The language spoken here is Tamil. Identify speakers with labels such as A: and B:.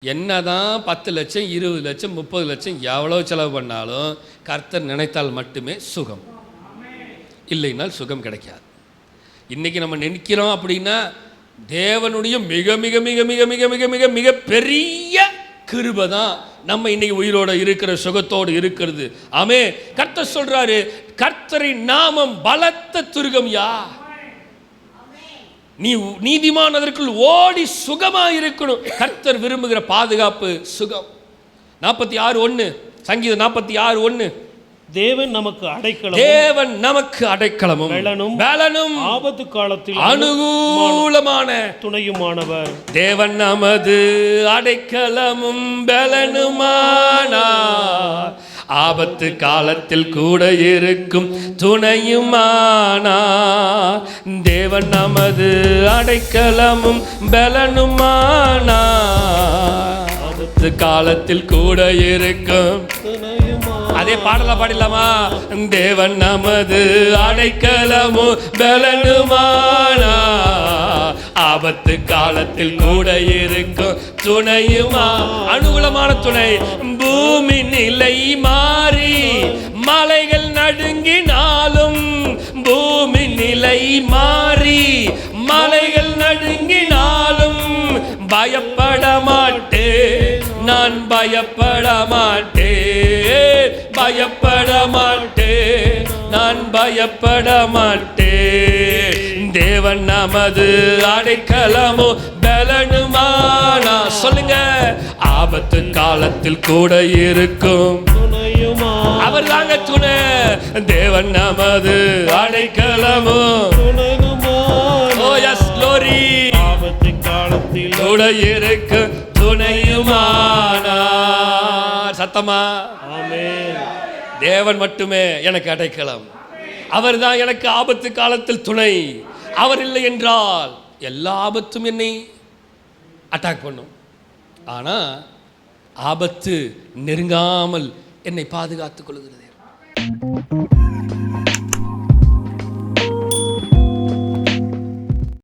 A: என்னதான் 10 லட்சம் 20 லட்சம் 30 லட்சம் எவ்வளோ செலவு பண்ணாலும் கர்த்தர் நினைத்தால் மட்டுமே சுகம், இல்லைனால் சுகம் கிடைக்காது. இன்னைக்கு நம்ம நினைக்கிறோம் அப்படின்னா தேவனுடைய மிக மிக மிக மிக மிக மிக மிக மிக பெரிய கிருபை தான் நம்ம இன்னைக்கு உயிரோட இருக்கிற, சுகத்தோடு இருக்கிறது. ஆமே, கர்த்தர் சொல்றாரு, கர்த்தரின் நாமம் பலத்த துருகம் யா, நீ நீதிமான் அதற்குள் ஓடி சுகமா இருக்கணும். கர்த்தர் விரும்புகிற பாதுகாப்பு சுகம். 46:1 சங்கீதம் 46:1,
B: தேவன் நமக்கு அடைக்கலம்,
A: தேவன் நமக்கு அடைக்கலமும் பலனும்
B: ஆபத்து காலத்தில்
A: அனுகூலமான
B: துணையுமானவர்.
A: தேவன் நமது அடைக்கலமும் பலனுமானார், ஆபத்து காலத்தில் கூட இருக்கும் துணையுமானார். தேவன் நமது அடைக்கலமும் பலனுமானார், ஆபத்து காலத்தில் கூட இருக்கும். அதே பாடல பாடலாமா? தேவன் நமது அடைக்கலமும் பலனுமானா, ஆபத்து காலத்தில் கூட இருக்கும் துணையுமா. அனுகூலமான துணை. பூமி நிலை மாறி மலைகள் நடுங்கினாலும், பூமி நிலை மாறி மலைகள் நடுங்கினாலும் பயப்பட மாட்டேன், நான் பயப்பட மாட்டேன், பயப்பட மாட்டேன், நான் பயப்பட மாட்டேன். தேவன் நமது அடைக்கலமோ பலனுமானா. சொல்லுங்க, ஆபத்து காலத்தில் கூட இருக்கும் அவர் தாங்க துணை. தேவன் நமது அடைக்கலமோ, ஓ எஸ் க்ளோரி,
B: ஆபத்து காலத்தில்
A: கூட இருக்கு துணையுமானார். சத்தமா
B: ஆமென்.
A: தேவன் மட்டுமே எனக்கு அடைக்கலம், அவர் தான் எனக்கு ஆபத்து காலத்தில் துணை. அவர் இல்லை என்றால் எல்லா ஆபத்தும் என்னை அட்டாக் பண்ணும். ஆனால் ஆபத்து நெருங்காமல் என்னை பாதுகாத்துக் கொள்கிறது.